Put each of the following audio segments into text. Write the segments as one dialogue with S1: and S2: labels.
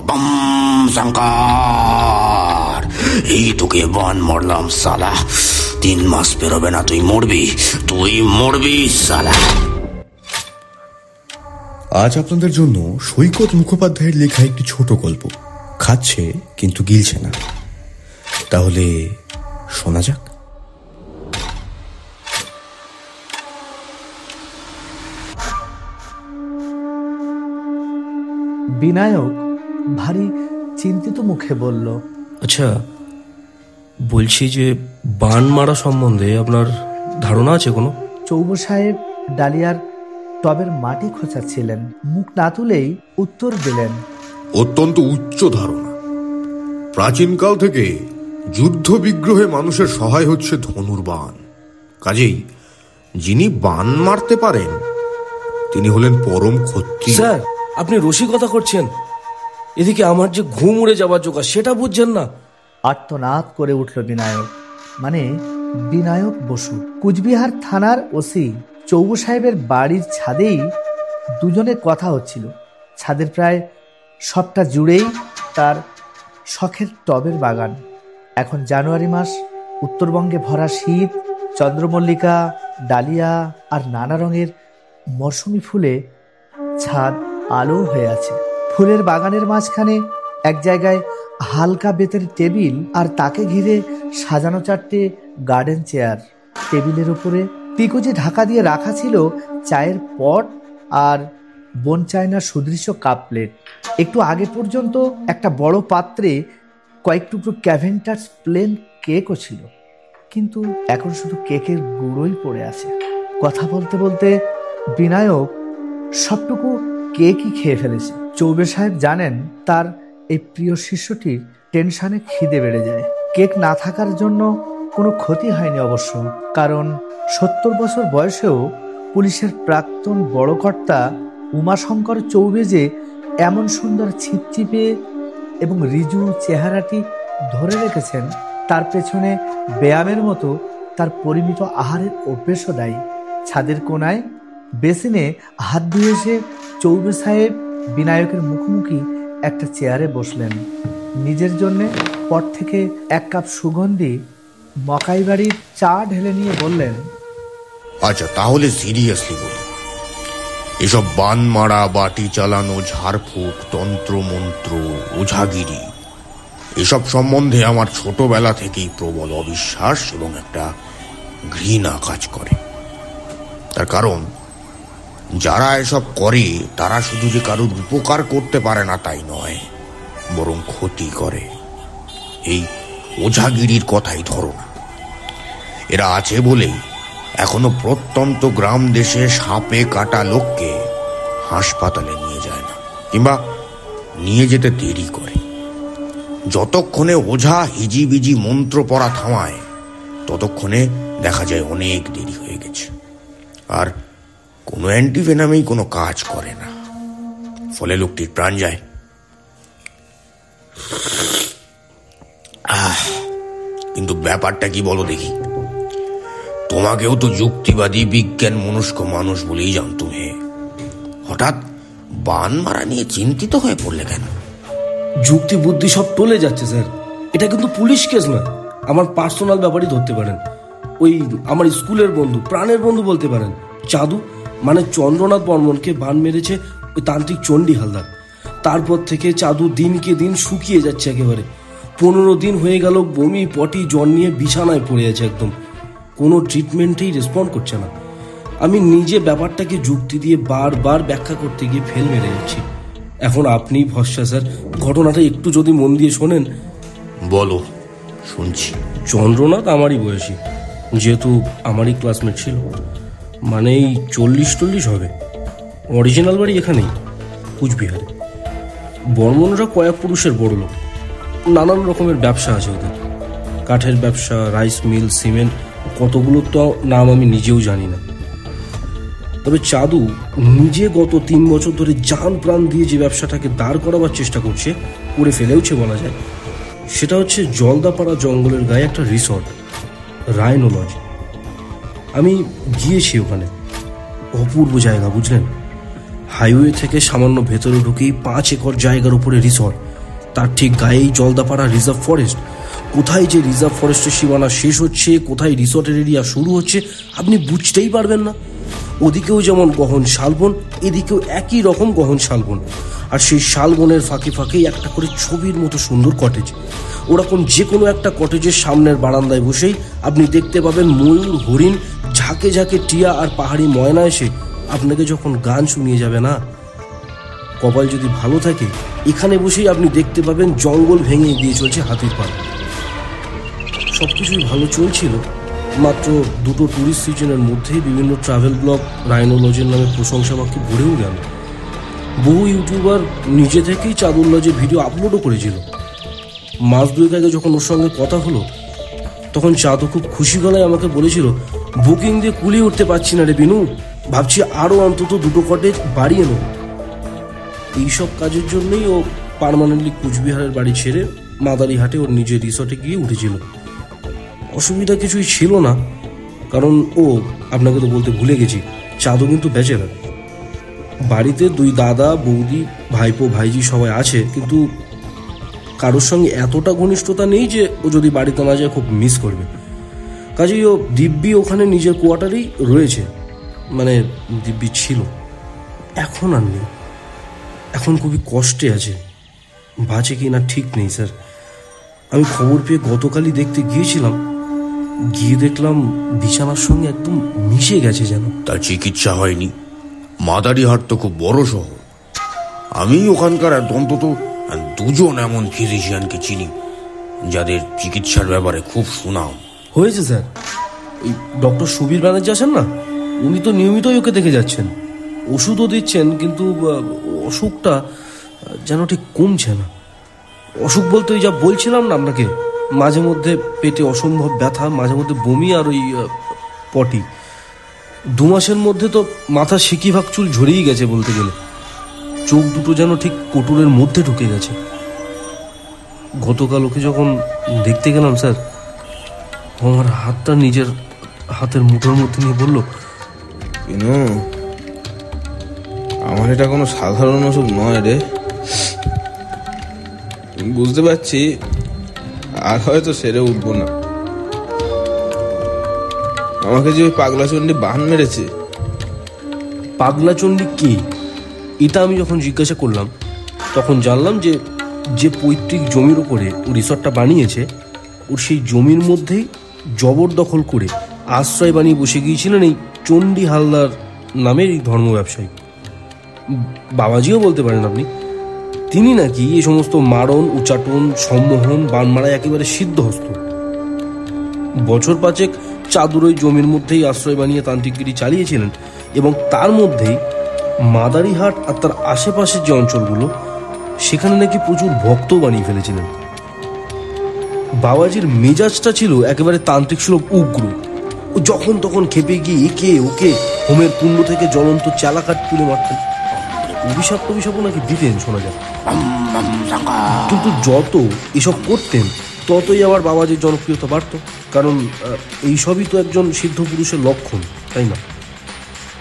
S1: Bomb Shankar, এই তোকে বান মারলাম সালা, 3 মাস পেরোবে না তুই মরবি সালা।
S2: আজ আপনাদের জন্য সৈকত মুখোপাধ্যায়ের লেখা একটি ছোট গল্প, খাচ্ছে কিন্তু গিলছে না। তাহলে শোনা যাক।
S3: বিনায়ক ভারী চিন্তিত মুখে বলল,
S4: আচ্ছা বলছি যে বান মারা সম্বন্ধে আপনার ধারণা আছে কোনো?
S3: চৌবে সাহেব ডালিয়ার টবের মাটি খোঁচাচ্ছিলেন, মুখ না তুলেই উত্তর দিলেন,
S5: অত্যন্ত উচ্চ ধারণা। প্রাচীনকাল থেকে যুদ্ধ বিগ্রহে মানুষের সহায় হচ্ছে ধনুর্বাণ। কাজেই যিনি বান মারতে পারেন তিনি হলেন পরম ক্ষত্রিয়।
S4: স্যার আপনি রসিকতা করছেন, এদিকে আমার যে ঘুম উড়ে যাবার জোগাড় সেটা বুঝছেন না।
S3: আর্তনাদ করে উঠল বিনায়ক, মানে বিনায়ক বসু, কুচবিহার থানার ওসি। চৌবে সাহেবের বাড়ির ছাদেই দুজনের কথা হচ্ছিল। ছাদের প্রায় সবটা জুড়েই তার শখের টবের বাগান। এখন জানুয়ারি মাস, উত্তরবঙ্গে ভরা শীত, চন্দ্রমল্লিকা, ডালিয়া আর নানা রঙের মরশুমি ফুলে ছাদ আলো হয়ে আছে। ফুলের বাগানের মাঝখানে এক জায়গায় হালকা বেতের টেবিল, আর তাকে ঘিরে সাজানো 4টে গার্ডেন চেয়ার। টেবিলের উপরে পিকুজি ঢাকা দিয়ে রাখা ছিল চায়ের পট আর বন চায়না সুদৃশ্য কাপ প্লেট। একটু আগে পর্যন্ত একটা বড় পাত্রে কয়েক টুকরো ক্যাভেন্টার্স প্লেন কেকও ছিল, কিন্তু এখন শুধু কেকের গুঁড়োই পড়ে আছে। কথা বলতে বলতে বিনায়ক সবটুকু কেকই খেয়ে ফেলেছে। চৌবে সাহেব জানেন তার এই প্রিয় শিষ্যটির টেনশনে খিদে বেড়ে যায়। কেক না থাকার জন্য কোনো ক্ষতি হয়নি অবশ্য, কারণ 70 বছর বয়সেও পুলিশের প্রাক্তন বড় কর্তা উমাশঙ্কর চৌবে যে এমন সুন্দর ছিপছিপে এবং রিজু চেহারাটি ধরে রেখেছেন, তার পেছনে ব্যায়ামের মতো তার পরিমিত আহারের অভ্যেসও দায়ী। ছাদের কোনায় বেসিনে হাত ধুয়ে এসে চৌবে সাহেব বিনায়কের মুখোমুখি একটা চেয়ারে বসলেন। নিজের জন্য পট থেকে 1 কাপ সুগন্ধি মকাই বাড়ির চা ঢেলে নিয়ে বললেন,
S5: আচ্ছা তাহলে সিরিয়াসলি বলি, এসব বান মারা, বাটি চালানো, ঝাড়ফুঁক, তন্ত্রমন্ত্র, ওঝাগিরি এসব সম্বন্ধে আমার ছোটবেলা থেকেই প্রবল অবিশ্বাস এবং একটা ঘৃণা কাজ করে। তার কারণ যারা এসব করে তারা শুধু যে কারোর উপকার করতে পারে না তাই নয়, বরং ক্ষতি করে। এই ওঝাগিরির কথাই ধরো না, এরা আছে বলেই এখনো প্রত্যন্ত গ্রাম দেশে সাপে কাটা লোককে হাসপাতালে নিয়ে যায় না, কিংবা নিয়ে যেতে দেরি করে। যতক্ষণে ওঝা হিজিবিজি মন্ত্র পড়া থামায় ততক্ষণে দেখা যায় অনেক দেরি হয়ে গেছে, আর কোনো অ্যান্টিভেনামেই কোনো কাজ করে না। ফলে লোকটির প্রাণ যায়। কিন্তু ব্যাপারটা কি বলো দেখি? তোমাকেও তো যুক্তিবাদী বিজ্ঞান মনস্ক মানুষ বলেই জানতুম, হে হঠাৎ বান মারা নিয়ে চিন্তিত হয়ে পড়লে কেন?
S4: যুক্তি বুদ্ধি সব টলে যাচ্ছে স্যার। এটা কিন্তু পুলিশ কেস নয়, আমার পার্সোনাল ব্যাপারই ধরতে পারেন। ওই আমার স্কুলের বন্ধু, প্রাণের বন্ধু বলতে পারেন, চাঁদু মানে চন্দ্রনাথ বর্মনকে বান মেরেছে ওই তান্ত্রিক চণ্ডী হালদার। তারপর থেকে চাঁদু দিনকে দিন শুকিয়ে যাচ্ছে একেবারে। 15 দিন হয়ে গেল বমি পটি জ্বর নিয়ে বিছানায় পড়ে আছে, একদম কোনো ট্রিটমেন্টেই রেসপন্ড করছে না। আমি নিজে ব্যাপারটাকে যুক্তি দিয়ে বারবার ব্যাখ্যা করতে গিয়ে ফেল মেরে যাচ্ছি। এখন আপনি ভরসা স্যার, ঘটনাটা একটু যদি মন দিয়ে শোনেন।
S5: বলো, শুনছি।
S4: চন্দ্রনাথ আমারই বয়সী, যেহেতু আমারই ক্লাসমেট ছিল, মানে এই 40-40 হবে। অরিজিনাল বাড়ি এখানেই, কুচবিহারে। বর্মনরা কয়েক পুরুষের বড় লোক, নানান রকমের ব্যবসা আছে ওদের। কাঠের ব্যবসা, রাইস মিল, সিমেন্ট, কতগুলো তো নাম আমি নিজেও জানি না। তবে চাঁদু নিজে গত 3 বছর ধরে জান প্রাণ দিয়ে যে ব্যবসাটাকে দাঁড় করাবার চেষ্টা করছে, করে ফেলেওছে বলা যায়, সেটা হচ্ছে জলদাপাড়া জঙ্গলের গায়ে একটা রিসর্ট, রাইনো লজ। আমি গিয়েছি ওখানে, অপূর্ব জায়গা বুঝলেন। হাইওয়ে থেকে সামান্য ভেতরে ঢুকেই 5 একর জায়গার উপরে রিসর্ট, তার ঠিক গায়েই জলদাপাড়া রিজার্ভ ফরেস্ট। কোথায় যে রিজার্ভ ফরেস্টের সীমানা শেষ হচ্ছে, কোথায় রিসর্টের এরিয়া শুরু হচ্ছে, আপনি বুঝতেই পারবেন না। ওদিকেও যেমন গহন শালবন, এদিকেও একই রকম গহন শালবন, আর সেই শালবনের ফাঁকে ফাঁকেই একটা করে ছবির মতো সুন্দর কটেজ। ওরকম যে কোনো একটা কটেজের সামনের বারান্দায় বসেই আপনি দেখতে পাবেন ময়ূর, হরিণ, ঝাঁকে ঝাঁকে টিয়া আর পাহাড়ি ময়না এসে আপনাকে যখন গান শুনিয়ে যাবে না। কপাল যদি ভালো থাকে এখানে বসেই আপনি দেখতে পাবেন জঙ্গল ভেঙে দিয়ে চলছে হাতির পাল। সবকিছুই ভালো চলছিল, মাত্র 2টো ট্যুরিস্ট সিজনের মধ্যেই বিভিন্ন ট্রাভেল ব্লগ রাইনোলজের নামে প্রশংসা বাক্যে ভরেও গেল। বহু ইউটিউবার নিজে থেকেই চাঁদুর লজের ভিডিও আপলোডও করেছিল। মাস 2 আগে যখন ওর সঙ্গে কথা হলো তখন চাঁদু খুব খুশি গলায় আমাকে বলেছিল, বুকিং দিয়ে কুলিয়ে উঠতে পারছি না রে বিনু, ভাবছি আরও অন্তত 2টো কটেজ বাড়িয়ে নেব। এইসব কাজের জন্যই ও পার্মানেন্টলি কুচবিহারের বাড়ি ছেড়ে মাদারিহাটে ওর নিজের রিসর্টে গিয়ে উঠেছিল। অসুবিধা কিছুই ছিল না, কারণ ও, আপনাকে তো বলতে ভুলে গেছি, চাঁদু কিন্তু ব্যাচেলার। বাড়িতে 2 দাদা, বৌদি, ভাইপো, ভাইজি সবাই আছে, কিন্তু কারোর সঙ্গে এতটা ঘনিষ্ঠতা নেই যে ও যদি বাড়িতে না যায় খুব মিস করবে। কাজেই ও দিব্যি ওখানে নিজের কোয়ার্টারেই রয়েছে, মানে দিব্যি ছিল, এখন আর নেই। এখন খুবই কষ্টে আছে, বাঁচে কি না ঠিক নেই স্যার। আমি খবর পেয়ে গতকালই দেখতে গিয়েছিলাম, গিয়ে দেখলাম বিছানার সঙ্গে একদম মিশে গেছে যেন।
S5: তার চিকিৎসা হয়নি? মাদারিহাট তো খুব বড় শহর, আমি ওখানকার অন্তত 2জন এমন ফিজিশিয়ানকে চিনি যাদের চিকিৎসার ব্যাপারে খুব সুনাম।
S4: হয়েছে স্যার, ওই ডক্টর সুবীর ব্যানার্জি আছেন না, উনি তো নিয়মিতই ওকে দেখে যাচ্ছেন, ওষুধও দিচ্ছেন, কিন্তু অসুখটা যেন ঠিক কমছে না। অসুখ বলতে ওই যা বলছিলাম না আপনাকে, মাঝে মধ্যে পেটে অসম্ভব ব্যথা, মাঝে মধ্যে বমি, আর ওই পটি। 2 মাসের মধ্যে তো মাথা সিকি ভাগ চুল ঝরেই গেছে বলতে গেলে, চোখ দুটো যেন ঠিক কোটরের মধ্যে ঢুকে গেছে। গতকাল ওকে যখন দেখতে গেলাম স্যার, আমার হাতটা নিজের হাতের মুঠোর মধ্যে নিয়ে বলল,
S6: আমার এটা কোনো সাধারণ অসুখ নয় রে, বুঝতে পারছি আর হয়তো সেরে উঠবো না। আমাকে যে ওই পাগলাচণ্ডী বান মেরেছে।
S4: পাগলাচণ্ডী কে? এটা আমি যখন জিজ্ঞাসা করলাম তখন জানলাম যে পৈতৃক জমির ওপরে ও রিসর্টটা বানিয়েছে, ওর সেই জমির মধ্যেই জবরদখল করে আশ্রয় বানিয়ে বসে গিয়েছিলেন এই চণ্ডী হালদার নামের এই ধর্ম ব্যবসায়ী। বাবাজিও বলতে পারেন আপনি। তিনি নাকি এই সমস্ত মারণ, উচাটন, সম্মোহন, বানমারায় একেবারে সিদ্ধহস্ত। বছর 5 চাঁদুর ওই জমির মধ্যেই আশ্রয় বানিয়ে তান্ত্রিকগিরি চালিয়েছিলেন, এবং তার মধ্যেই মাদারিহাট আর তার আশেপাশের যে অঞ্চলগুলো, সেখানে নাকি প্রচুর ভক্ত বানিয়ে ফেলেছিলেন। বাবাজির মেজাজটা ছিল একেবারে তান্ত্রিক সুলভ উগ্র। ও যখন তখন খেপে গিয়ে একে ওকে হোমের কুণ্ড থেকে জ্বলন্ত চালাকাঠ তুলে মারতেন। অভিশাপও নাকি দিতেন শোনা যায়। কিন্তু যত এসব করতেন ততই আবার বাবাজির জনপ্রিয়তা বাড়ত, কারণ এইসবই তো একজন সিদ্ধ পুরুষের লক্ষণ, তাই না?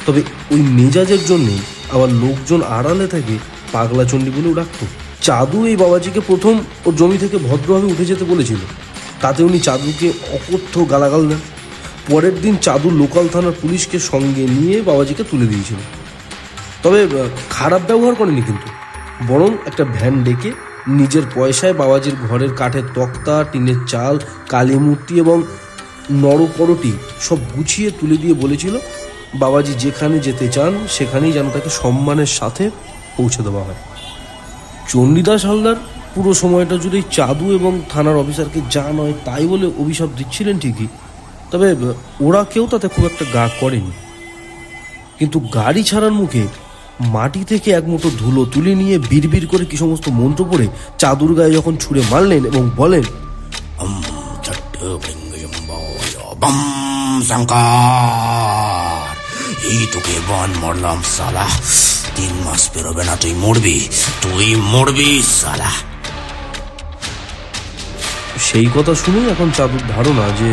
S4: তবে ওই মেজাজের জন্যেই আবার লোকজন আড়ালে থেকে পাগলাচণ্ডী বলেও ডাকত। চাঁদু এই বাবাজিকে প্রথম ওর জমি থেকে ভদ্রভাবে উঠে যেতে বলেছিল, তাতে উনি চাঁদুকে অকথ্য গালাগাল দেন। পরের দিন চাঁদু লোকাল থানার পুলিশকে সঙ্গে নিয়ে বাবাজিকে তুলে দিয়েছিল। তবে খারাপ ব্যবহার করেনি, কিন্তু বরং একটা ভ্যান ডেকে নিজের পয়সায় বাবাজির ঘরের কাঠের তক্তা, টিনের চাল, কালী মূর্তি এবং নরকরটি সব গুছিয়ে তুলে দিয়ে বলেছিল বাবাজি যেখানে যেতে চান সেখানেই যেন তাকে সম্মানের সাথে পৌঁছে দেওয়া হয়। চণ্ডীদাস হালদার পুরো সময়টা জুড়েই চাঁদু এবং থানার অফিসারকে যা নয় তাই বলে অভিশাপ দিচ্ছিলেন ঠিকই, তবে ওরা কেউ তাতে খুব একটা গা করেনি। কিন্তু গাড়ি ছাড়ার মুখে মাটি থেকে এক মুঠো ধুলো তুলে নিয়ে বিড়বিড় করে কি সমস্ত মন্ত্র পড়ে চাঁদুর গায়ে যখন ছুঁড়ে মারলেন এবং বলেন,
S1: এই তোকে বান মারলাম সালা, 3 মাস পেরোবে না তুই মরবি সালা।
S4: সেই কথা শুনে এখন চাঁদুর ধারণা যে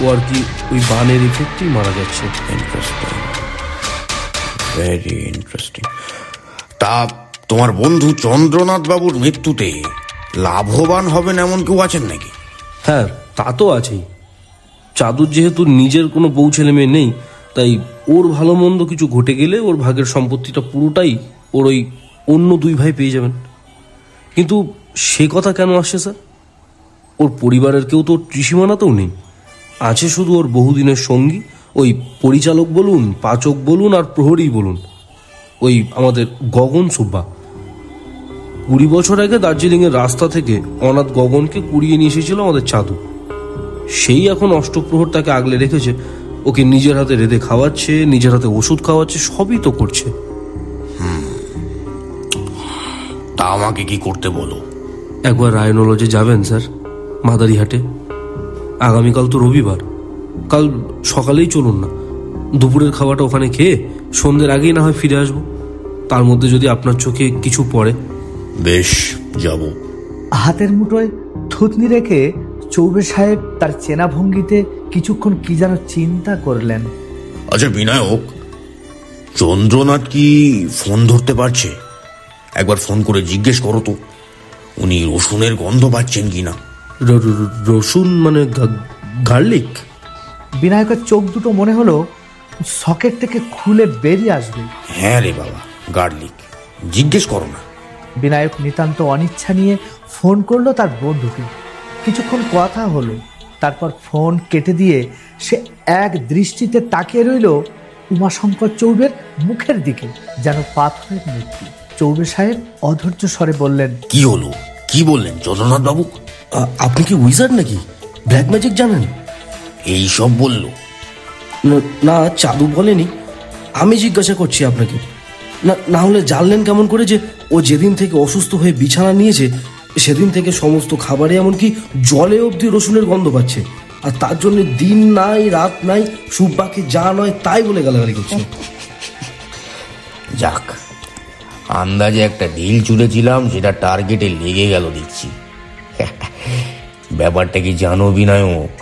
S4: ও আর কি ওই বানের ইফেক্টেই মারা যাচ্ছে।
S2: Interesting, very interesting.
S5: তা তোমার বন্ধু চন্দ্রনাথ বাবুর মৃত্যুতে লাভবান হবেন এমন কেউ আছেন নাকি?
S4: হ্যাঁ, তা তো আছেই। চাঁদুর যেহেতু নিজের কোনো বউ ছেলে মেয়ে নেই, তাই ওর ভালো মন্দ কিছু ঘটে গেলে ওর ভাগের সম্পত্তিটা পুরোটাই ওর ওই অন্য দুই ভাই পেয়ে যাবেন। কিন্তু সে কথা কেন আসছে স্যার? ওর পরিবারের কেউ তো ত্রিসীমানাতেও নেই। আছে শুধু ওর বহুদিনের সঙ্গী, ওই পরিচালক বলুন, পাচক বলুন আর প্রহরী বলুন, ওই আমাদের গগন সুব্বা। 20 বছর আগে দার্জিলিংয়ের রাস্তা থেকে অনাথ গগনকে কুড়িয়ে নিয়ে এসেছিল আমাদের চাঁদু। সেই এখন অষ্টপ্রহর তাকে আগলে রেখেছে, ওকে নিজের হাতে রেঁধে খাওয়াচ্ছে, নিজের হাতে ওষুধ খাওয়াচ্ছে, সবই তো করছে।
S5: তা আমাকে কি করতে বলো?
S4: একবার রায়নোলজে যাবেন স্যার, মাদারিহাটে। আগামীকাল তো রবিবার, কাল সকালেই চলুন না। দুপুরের খাওয়াটা ওখানে খেয়ে সন্ধ্যের আগেই না হয় ফিরে আসবো। তার মধ্যে যদি আপনার চোখে কিছু পড়ে।
S5: বেশ, যাব।
S3: হাতের মুঠোয় থুতনি রেখে চৌবে সাহেব তার চেনা ভঙ্গিতে কিছুক্ষণ কি যেন চিন্তা করলেন।
S5: আচ্ছা বিনায়ক, চন্দ্রনাথ কি ফোন ধরতে পারছে? একবার ফোন করে জিজ্ঞেস করো তো উনি রসুনের গন্ধ পাচ্ছেন কিনা।
S4: রসুন মানে গার্লিক?
S3: বিনায়কের চোখ দুটো মনে হলো সকেট থেকে খুলে বেরিয়ে আসবে।
S5: হ্যাঁ রে বাবা, গার্লিক, জিজ্ঞেস করো না।
S3: বিনায়ক নিতান্ত অনিচ্ছা নিয়ে ফোন করলো তার বন্ধুকে। কিছুক্ষণ কথা হলো, তারপর ফোন কেটে দিয়ে সে এক দৃষ্টিতে তাকিয়ে রইল উমাশঙ্কর চৌবের মুখের দিকে, যেন পাথরের মূর্তি। চৌবে সাহেব অধৈর্য স্বরে বললেন,
S5: কি হলো? কি বললেন চন্দ্রনাথ বাবু?
S4: আপনি কি উইজার্ড নাকি? ব্ল্যাক ম্যাজিক জানেন?
S5: এই সব বললো?
S4: না, চাঁদু বলেনি, আমি জিজ্ঞাসা করছি আপনাকে। না হলে জানলেন কেমন করে যে ও যেদিন থেকে অসুস্থ হয়ে বিছানা নিয়েছে সেদিন থেকে সমস্ত খাবারে এমনকি জলে অবধি রসুনের গন্ধ পাচ্ছে, আর তার জন্য দিন নাই রাত নাই সুব্বাকে যা নয় তাই বলে গালাগালি করছে।
S5: যাক, আন্দাজে একটা ঢিল ছুঁড়েছিলাম, যেটা টার্গেটে লেগে গেল দেখছি। ব্যাপারটা কি জানো বিনায়ক?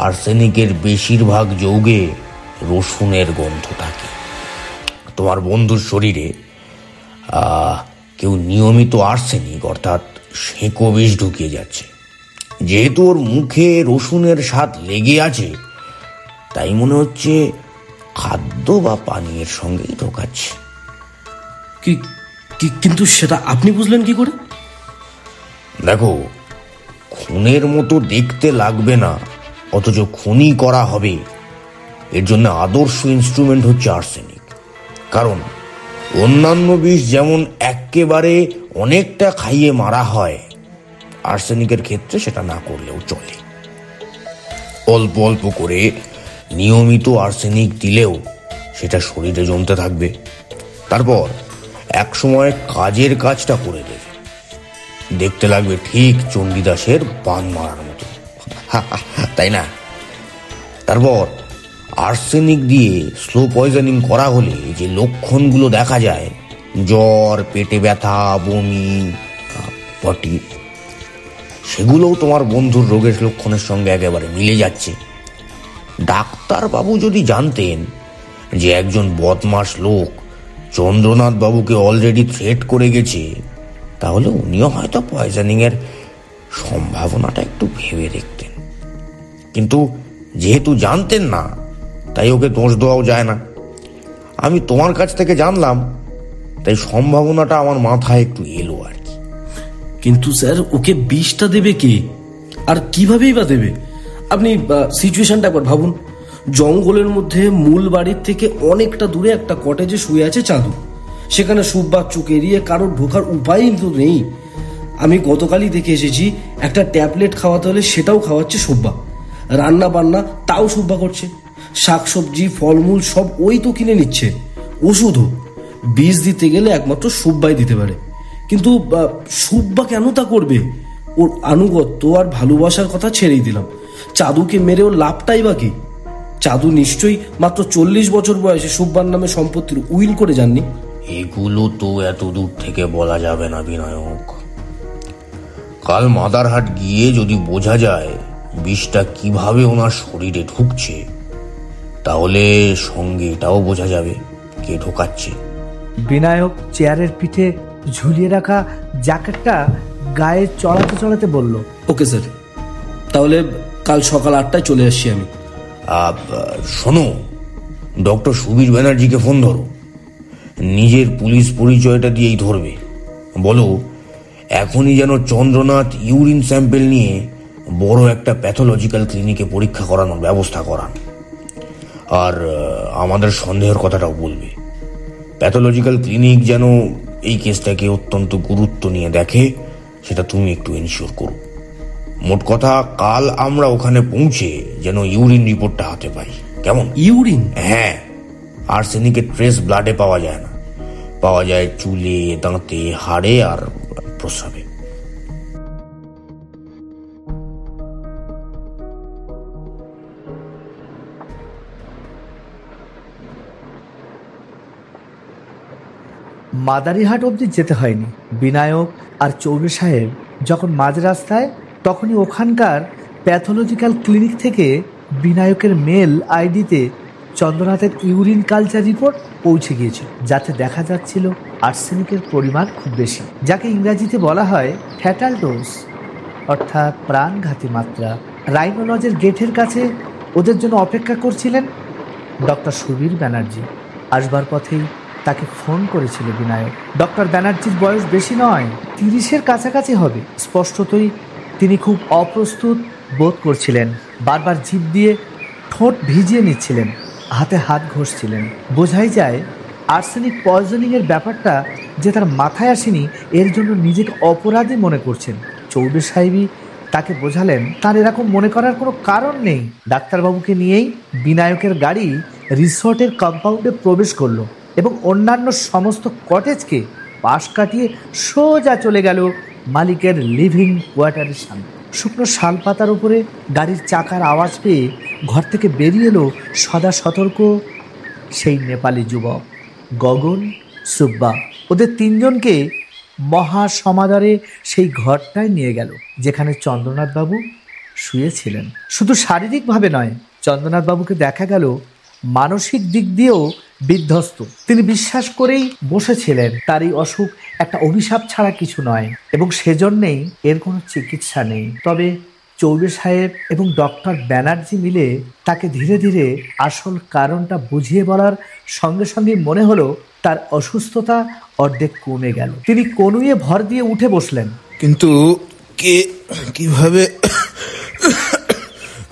S5: আর্সেনিকের বেশিরভাগ যৌগে রসুনের গন্ধ থাকে। তোমার বন্ধুর শরীরে কেউ নিয়মিত আর্সেনিক অর্থাৎ সেঁকো বিষ ঢুকিয়ে যাচ্ছে। যেহেতু ওর মুখে রসুনের স্বাদ লেগে আছে, তাই মনে হচ্ছে খাদ্য বা পানীয়ের সঙ্গেই ঢোকাচ্ছে।
S4: কিন্তু সেটা আপনি বুঝলেন কি করে?
S5: দেখো, খুনের মতো দেখতে লাগবে না, অথচ খুনই করা হবে, এর জন্য আদর্শ ইনস্ট্রুমেন্ট হচ্ছে আর্সেনিক। কারণ অন্যান্য বিষ যেমন একেবারে অনেকটা খাইয়ে মারা হয়, আর্সেনিকের ক্ষেত্রে সেটা না করলেও চলে। অল্প অল্প করে নিয়মিত আর্সেনিক দিলেও সেটা শরীরে জমতে থাকবে। তারপর এক সময় কাজের কাজটা করে দেবে, দেখতে লাগবে ঠিক চণ্ডীদাসের বান মারার মতো, তাই না? তারপর আর্সেনিক দিয়ে স্লো পয়জনিং করা হলে যে লক্ষণগুলো দেখা যায়, জ্বর, পেটে ব্যথা, বমি, পটি, সেগুলোও তোমার বন্ধুর রোগের লক্ষণের সঙ্গে একেবারে মিলে যাচ্ছে। ডাক্তারবাবু যদি জানতেন যে একজন বদমাশ লোক চন্দ্রনাথ বাবুকে অলরেডি থ্রেট করে গেছে, তাহলে উনিও হয়তো পয়জনিং এর সম্ভাবনাটা একটু ভেবে দেখতেন। কিন্তু যেহেতু জানতেন না, তাই ওকে দোষ দেওয়াও যায় না। আমি তোমার কাছ থেকে জানলাম, তাই সম্ভাবনাটা আমার মাথায় একটু এলো আর কি।
S4: কিন্তু স্যার, ওকে বিষটা দেবে কে, আর কিভাবেই বা দেবে? আপনি সিচুয়েশনটা একবার ভাবুন। জঙ্গলের মধ্যে মূল বাড়ির থেকে অনেকটা দূরে একটা কটেজে শুয়ে আছে চাঁদু। সেখানে সুব্বা চোখ এড়িয়ে কারোর ঢোকার উপায় কিন্তু নেই। আমি গতকালই দেখে এসেছি, একটা ট্যাবলেট খাওয়াতে হলে সেটাও খাওয়াচ্ছে সুব্বা, রান্না বান্না তাও সুব্বা করছে, শাকসবজি ফলমূল সব ওই তো কিনে নিচ্ছে। ওষুধও বিষ দিতে গেলে একমাত্র সুব্বাই দিতে পারে। কিন্তু সুব্বা কেন তা করবে? ওর আনুগত্য আর ভালোবাসার কথা ছেড়েই দিলাম, চাঁদুকে মেরে ওর লাভটাই বা কি? চাঁদু নিশ্চয়ই মাত্র 40 বছর বয়সে সুব্বার নামে সম্পত্তির উইল করে যাননি।
S5: এগুলো তো এত দূর থেকে বলা যাবে না বিনায়ক। কাল মাদারহাট গিয়ে যদি বোঝা যায় বিষটা কিভাবে ওনার শরীরে ঢুকছে, তাহলে সঙ্গে এটাও বোঝা যাবে কে ঢোকাচ্ছে।
S3: বিনায়ক চেয়ারের পিঠে ঝুলিয়ে রাখা জ্যাকেটটা গায়ে চড়াতে চড়াতে বলল,
S4: ওকে স্যার, তাহলে কাল সকাল 8টায় চলে আসছি আমি।
S5: শোনো, ডক্টর সুবীর ব্যানার্জিকে ফোন ধরো, নিজের পুলিশ পরিচয়টা দিয়েই ধরবে। বলো এখনই যেন চন্দ্রনাথ ইউরিন স্যাম্পেল নিয়ে বড় একটা প্যাথোলজিক্যাল ক্লিনিকে পরীক্ষা করানোর ব্যবস্থা করান। আর আমাদের সন্দেহের কথাটাও বলবে। প্যাথোলজিক্যাল ক্লিনিক যেন এই কেসটাকে অত্যন্ত গুরুত্ব নিয়ে দেখে, সেটা তুমি একটু এনশিওর করো। মোট কথা, কাল আমরা ওখানে পৌঁছে যেন ইউরিন রিপোর্টটা হাতে পাই। কেমন?
S4: ইউরিন?
S5: হ্যাঁ, আর্সেনিকের ট্রেস ব্লাডে পাওয়া যায় না, পাওয়া যায় চুলে, দাঁতে, হাড়ে আর প্রস্রাবে।
S3: মাদারিহাট অবধি যেতে হয়নি। বিনায়ক আর চৌবে সাহেব যখন মাঝ রাস্তায়, তখনই ওখানকার প্যাথোলজিক্যাল ক্লিনিক থেকে বিনায়কের মেল আইডিতে চন্দ্রনাথের ইউরিন কালচার রিপোর্ট পৌঁছে গিয়েছিল, যাতে দেখা যাচ্ছিল আর্সেনিকের পরিমাণ খুব বেশি, যাকে ইংরাজিতে বলা হয় ফ্যাটাল ডোজ, অর্থাৎ প্রাণঘাতী মাত্রা। রাইনোলজের গেটের কাছে ওদের জন্য অপেক্ষা করছিলেন ডক্টর সুবীর ব্যানার্জি। আসবার পথেই তাকে ফোন করেছিল বিনায়ক। ডক্টর ব্যানার্জির বয়স বেশি নয়, 30-এর কাছাকাছি হবে। স্পষ্টতই তিনি খুব অপ্রস্তুত বোধ করছিলেন, বারবার জিভ দিয়ে ঠোঁট ভিজিয়ে নিচ্ছিলেন, হাতে হাত ঘষছিলেন। বোঝাই যায় আর্সেনিক পয়জনিংয়ের ব্যাপারটা যে তার মাথায় আসেনি, এর জন্য নিজেকে অপরাধী মনে করছেন। চৌবে সাহেবই তাকে বোঝালেন তার এরকম মনে করার কোনো কারণ নেই। ডাক্তারবাবুকে নিয়েই বিনায়কের গাড়ি রিসর্টের কম্পাউন্ডে প্রবেশ করলো এবং অন্যান্য সমস্ত কটেজকে পাশ কাটিয়ে সোজা চলে গেল মালিকের লিভিং কোয়ার্টারের সামনে। শুকনো শালপাতার উপরে গাড়ির চাকার আওয়াজ পেয়ে ঘর থেকে বেরিয়ে এলো সদা সতর্ক সেই নেপালি যুবক গগন সুব্বা। ওদের তিনজনকে মহা সমাদরে সেই ঘরটায় নিয়ে গেল যেখানে চন্দ্রনাথবাবু শুয়েছিলেন। শুধু শারীরিকভাবে নয়, চন্দ্রনাথবাবুকে দেখা গেল মানসিক দিক দিয়েও বিধ্বস্ত। তিনি বিশ্বাস করেই বসেছিলেন তার এই অসুখ একটা অভিশাপ ছাড়া কিছু নয় এবং সেজন্যেই এর কোনো চিকিৎসা নেই। তবে চৌবে সাহেব এবং ডক্টর ব্যানার্জি মিলে তাকে ধীরে ধীরে আসল কারণটা বুঝিয়ে বলার সঙ্গে সঙ্গে মনে হলো তার অসুস্থতা অর্ধেক কমে গেল। তিনি কনুইয়ে ভর দিয়ে উঠে বসলেন।
S6: কিন্তু কিভাবে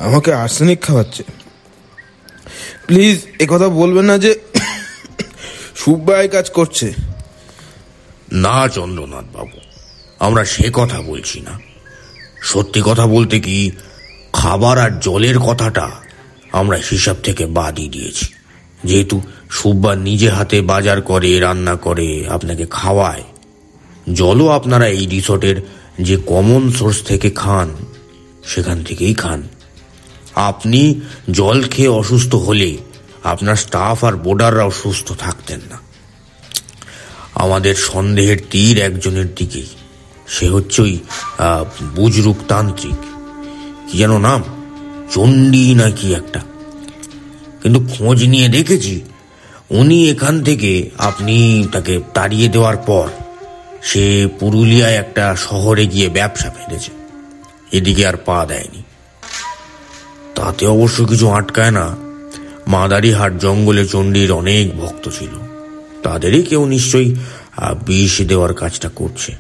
S6: আমাকে আর্সেনিক খাওয়াচ্ছে? প্লিজ একথা বলবেন না যে সুব্বা এই কাজ করছে।
S5: না চন্দ্রনাথ বাবু, আমরা সে কথা বলছি না। সত্যি কথা বলতে কি, খাবার আর জলের কথাটা আমরা হিসাব থেকে বাদই দিয়েছি। যেহেতু সুব্বা নিজে হাতে বাজার করে, রান্না করে, আপনাকে খাওয়ায়, জলও আপনারা এই রিসোর্টের যে কমন সোর্স থেকে খান সেখান থেকেই খান। আপনি জল খেয়ে অসুস্থ হলে আপনার স্টাফ আর বোর্ডাররাও সুস্থ থাকতেন না। আমাদের সন্দেহের তীর একজনের দিকেই, সে হচ্ছে ওই বুজরুক তান্ত্রিক, কি যেন নাম, চণ্ডী নাকি একটা। কিন্তু খোঁজ নিয়ে দেখেছি উনি এখান থেকে আপনি তাকে তাড়িয়ে দেওয়ার পর সে পুরুলিয়ায় একটা শহরে গিয়ে ব্যবসা ফেলেছে, এদিকে আর পা দেয়নি। তাতে অবশ্য কিছু আটকায় না, মাদারিহাট জঙ্গলে চণ্ডীর অনেক ভক্ত ছিল, তাদেরই কেউ নিশ্চয়ই বিষ দেওয়ার কাজটা করছে।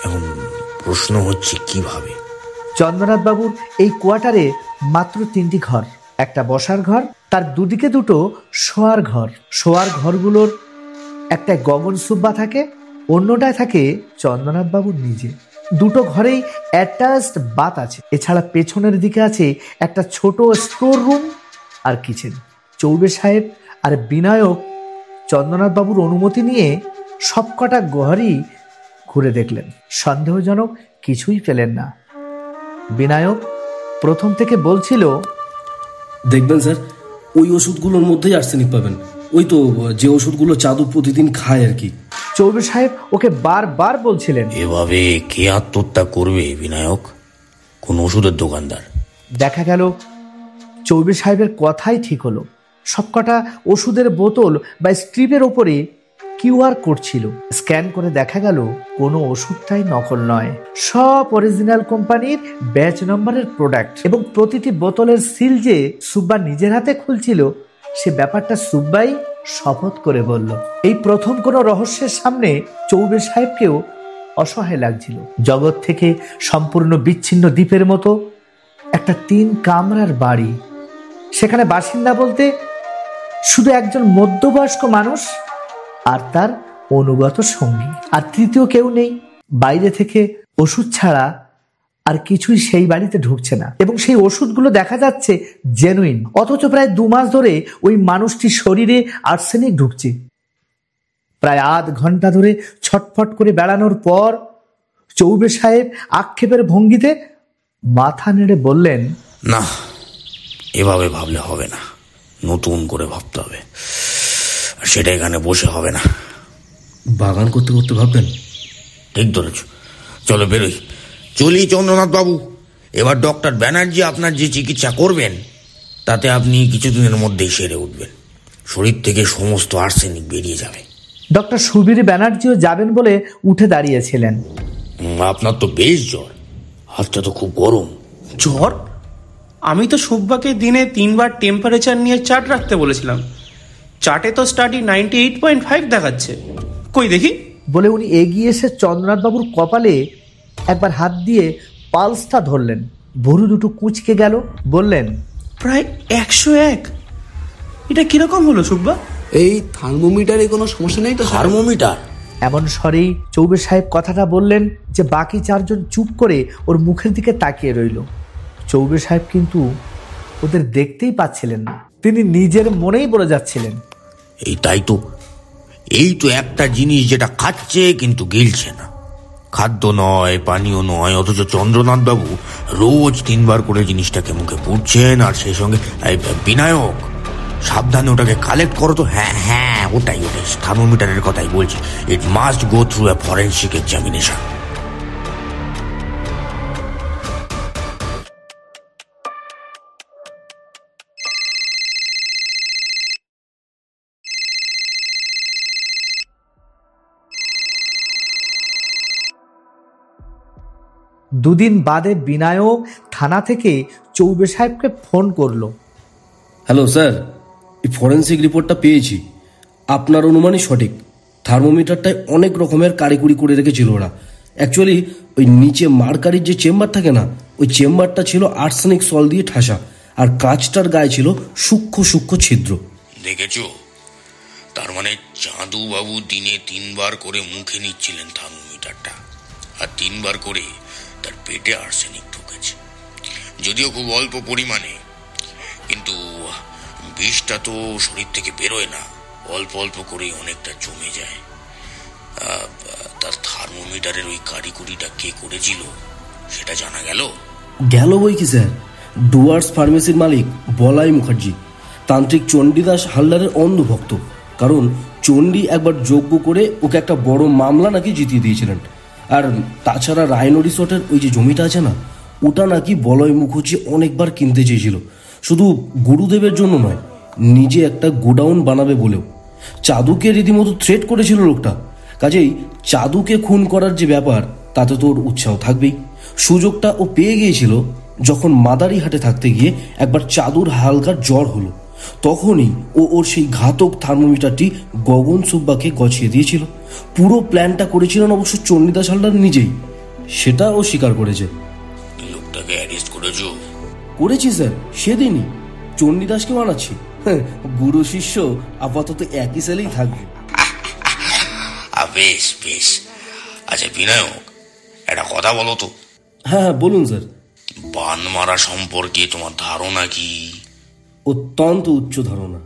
S5: এখন প্রশ্ন হচ্ছে কিভাবে।
S3: চন্দ্রনাথ বাবুর এই কোয়ার্টারে মাত্র 3টি ঘর, একটা বসার ঘর, তার দুদিকে দুটো শোয়ার ঘর। শোয়ার ঘরগুলোর একটায় গগন সুব্বা থাকে, অন্যটায় থাকে চন্দ্রনাথ বাবুর নিজে। দুটো ঘরেই অ্যাটাচড বাথ আছে। এছাড়া পেছনের দিকে আছে একটা ছোট স্টোর রুম আর কিচেন। চৌবে সাহেব আর বিনায়ক চন্দ্রনাথ বাবুর অনুমতি নিয়ে সবকটা ঘরই ঘুরে দেখলেন। সন্দেহজনক কিছুই পেলেন না। বিনায়ক প্রথম থেকে বলছিল,
S4: দেখবেন স্যার, ওই ওষুধগুলোর মধ্যেই আর্সেনিক পাবেন, ওই তো যে ওষুধগুলো চাঁদু প্রতিদিন খায় আর কি।
S3: চৌবে সাহেব ওকে বারবার বলছিলেন।
S5: এভাবে কে আত্মহত্যা করবে বিনায়ক? কোন ওষুধের দোকানদার?
S3: দেখা গেল চৌবে সাহেবের কথাই ঠিক হলো। সবকটা ওষুধের বোতল বা স্ট্রিপের ওপরে কিউআর কোড ছিল। স্ক্যান করে দেখা গেল কোনো ওষুধটাই নকল নয়, সব অরিজিনাল কোম্পানির ব্যাচ নম্বরের প্রোডাক্ট। এবং প্রতিটি বোতলের সিল যে সুব্বা নিজের হাতে খুলছিল, সে ব্যাপারটা সুব্বাই শপথ করে বলল। এই প্রথম কোনো রহস্যের সামনে চৌবে সাহেবকেও অসহায় লাগছিল। জগৎ থেকে সম্পূর্ণ বিচ্ছিন্ন দ্বীপের মতো একটা 3 কামরার বাড়ি, সেখানে বাসিন্দা বলতে শুধু একজন মধ্যবয়স্ক মানুষ আর তার অনুগত সঙ্গী, আর তৃতীয় কেউ নেই। বাইরে থেকে ওষুধ ছাড়া আর কিছুই সেই বাড়িতে ঢুকছে না, এবং সেই ওষুধগুলো দেখা যাচ্ছে জেনুইন। অথচ প্রায় 2 মাস ধরে ওই মানুষটির শরীরে আর্সেনিক ঢুকছে। প্রায় আধ ঘন্টা ধরে ছটফট করে বেড়ানোর পর চৌবে সাহেব আক্ষেপের ভঙ্গিতে মাথা নেড়ে বললেন,
S1: না, এভাবে ভাবলে হবে না, নতুন করে ভাবতে হবে। আর সেটা এখানে বসে হবে না,
S4: বাগান করতে করতে ভাববেন।
S1: ঠিক ধরেছ, চলো বেরোই। চলি চন্দ্রনাথ বাবু, এবার ডক্টর ব্যানার্জি আপনার যে চিকিৎসা করবেন তাতে আপনি কিছুদিনের মধ্যেই সেরে উঠবেন। শরীর থেকে সমস্ত আর্সেনিক বেরিয়ে যাবে।
S3: ডক্টর সুবীর ব্যানার্জিও যাবেন বলে উঠে দাঁড়িয়েছিলেন।
S1: আপনার তো বেশ জ্বর, হাতটা তো খুব গরম।
S7: জ্বর? আমি তো সুব্বাকে দিনে 3 বার টেম্পারেচার নিয়ে চার্ট রাখতে বলেছিলাম। চার্টে তো স্টাডি 98.5 দেখাচ্ছে। কই দেখি।
S3: বলে উনি এগিয়ে এসে চন্দ্রনাথ বাবুর কপালে একবার হাত দিয়ে পালসটা ধরলেন। ভুরু দুটো কুঁচকে গেল। বললেন,
S7: প্রায় 101। এটা কিরকম হলো সুব্বা?
S8: এই থার্মোমিটারে কোনো সমস্যা নেই তো?
S1: থার্মোমিটার?
S3: এমন স্বরেই চৌবে সাহেব কথাটা বললেন যে বাকি 4 জন চুপ করে ওর মুখের দিকে তাকিয়ে রইল। চৌবে সাহেব কিন্তু ওদের দেখতেই পাচ্ছিলেন না, তিনি নিজের মনেই বলে যাচ্ছিলেন,
S1: এই তো একটা জিনিস যেটা খাচ্ছে কিন্তু গিলছে না। খাদ্য নয়, পানীয় নয়, অথচ চন্দ্রনাথ বাবু রোজ 3 বার করে জিনিসটাকে মুখে পুড়ছেন। আর সেই সঙ্গে বিনায়ক, সাবধানে ওটাকে কালেক্ট করো তো। হ্যাঁ, ওটাই থার্মোমিটারের কথাই বলছি। It must go through a forensic examination.
S3: দুদিন বাদে বিনায়ক থানা থেকে চৌবে সাহেবকে ফোন করলো।
S4: হ্যালো স্যার, এই ফরেন্সিক রিপোর্টটা পেয়েছি। আপনার অনুমানই সঠিক। থার্মোমিটারটায় অনেক রকমের কারিকুরি করে রেখেছিল ওরা। অ্যাকচুয়ালি ওই নিচে মার্কারির যে চেম্বার থাকে না, ওই চেম্বারটা ছিল আর্সেনিক সল দিয়ে ঠাসা, আর কাঁচটার গায়ে ছিল সূক্ষ্ম সূক্ষ্ম ছিদ্র।
S1: দেখেছো? তার মানে চাঁদু বাবু দিনে 3 বার করে মুখে নিচ্ছিলেন থার্মোমিটারটা, আর 3 বার করে তার পেটে আর্সেনিক ঢুকেছে। যদিও খুব অল্প পরিমাণে, কিন্তু বিষটা তো শরীর থেকে বেরোয় না, অল্প অল্প করেই অনেকটা জমে যায়। তার থার্মোমিটারের ওই কারিকুরিটা কে করেছিল সেটা জানা গেল
S4: বই কি স্যার, ডুয়ার্স ফার্মেসির মালিক বলাই মুখার্জি, তান্ত্রিক চণ্ডীদাস হালদারের অন্ধভক্ত। কারণ চণ্ডী একবার যজ্ঞ করে ওকে একটা বড় মামলা নাকি জিতিয়ে দিয়েছিলেন। আর তাছাড়া রায়নো রিসোর্টের ওই যে জমিটা আছে না, ওটা নাকি বলয় মুখার্জি অনেকবার কিনতে চেয়েছিল, শুধু গুরুদেবের জন্য নয়, নিজে একটা গোডাউন বানাবে বলেও। চাঁদুকে রীতিমতো থ্রেট করেছিল লোকটা। কাজেই চাঁদুকে খুন করার যে ব্যাপার, তাতে তোর উৎসাহ থাকবেই। সুযোগটা ও পেয়ে গিয়েছিল যখন মাদারিহাটে থাকতে গিয়ে একবার চাঁদুর হালকা জ্বর হলো। তখনই ও ওর সেই ঘাতক থার্মোমিটারটি গগন সুব্বাকে গছিয়ে দিয়েছিল। পুরো প্ল্যানটা করেছিলেন অবশ্য চণ্ডীদাস হালদার নিজেই, সেটা ও স্বীকার করেছে।
S1: লোকটাকে অ্যারেস্ট
S4: করেছি স্যার, সেদিনই। চণ্ডীদাসকে বানাচ্ছি, গুরু শিষ্য আপাতত একই সেলেই থাকবে।
S1: বেশ বেশ। আচ্ছা বিনায়ক, একটা কথা বলো তো।
S4: হ্যাঁ বলুন স্যার।
S1: বান মারা সম্পর্কে তোমার ধারণা কি?
S4: অত্যন্ত উচ্চ ধারণা।